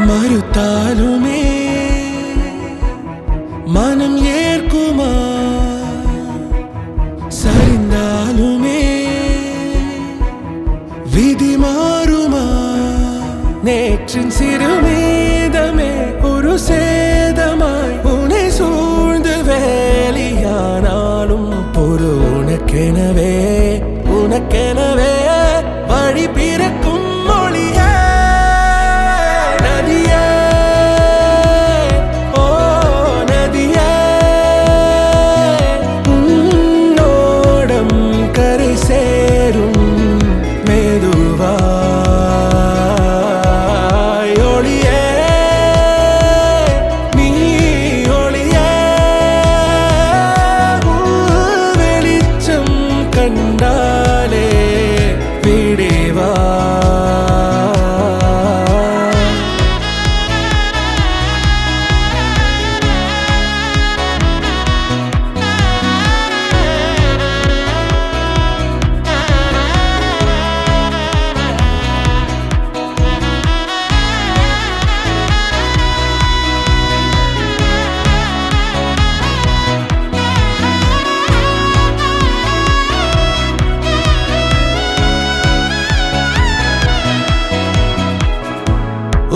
மறுத்தாலுமே மனம் ஏற்குமா? சரிந்தாலுமே விதி மாறுமா? நேற்றின் சிறுமீதமே ஒரு சேதமாய் உன்னை சூழ்ந்து வேலியானாலும் பொறு உனக்கெனவே உனக்கெனவே வழி பிறக்கும் மொழியே நதியே ஓ நதியே உன்னோடம் கரை சேரும் மெதுவா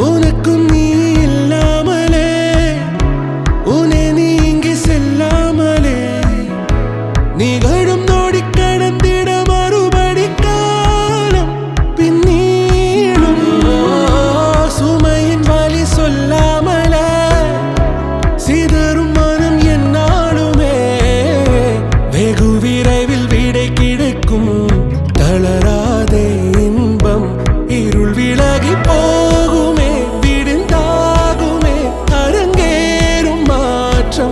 உனக்கும் நீ இல்லாமலே உன்னை நீங்கி செல்லாமலே நிகழும் நோடி கடந்திட மறுபடி காலம் பின்னீடும் சுமையின் வலி சொல்லாமலே சிதறும் மனம் என்னாலுமே வெகு விரைவில் விடை கிடைக்கும் தளராதே இன்பம் இருள் விலகி போகுமே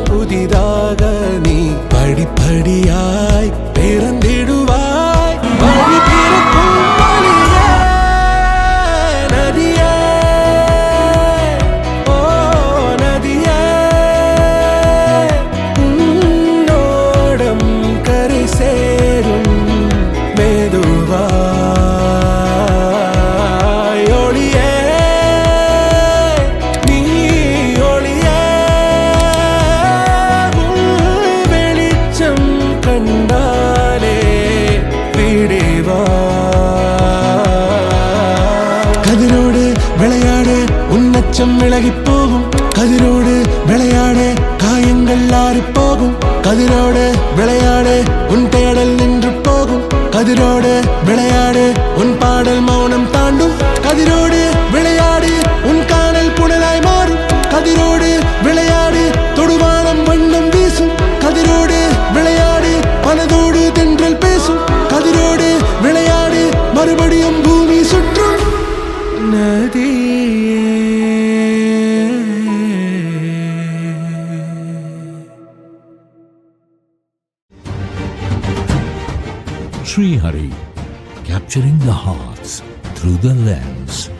புதிதாக நீ படிப்படியாய் பிறந்திடுவாய் வழி பிறக்கும் வழியே நதியே ஓ நதியே உன்னோடம் கரை சேரும் மெதுவா கதிரோடு விளையாடு உன்னச்சம் விலகி போகும் கதிரோடு விளையாடு காயங்கள் ஆறி போகும் கதிரோடு விளையாடு உன் தேடல் நின்று போகும் கதிரோடு விளையாடு உன் பாடல் மௌனம் தாண்டும் கதிரோடு விளையாடு உன் காணல் புனலாய் மாறும் கதிரோடு விளையாடு தொடுவானம் வண்ணம் வீசும் கதிரோடு விளையாடு மனதோடு தென்றல் பேசும் கதிரோடு விளையாடு மறுபடியும் பூமி சுற்றும் Srihari, capturing the hearts through the lens.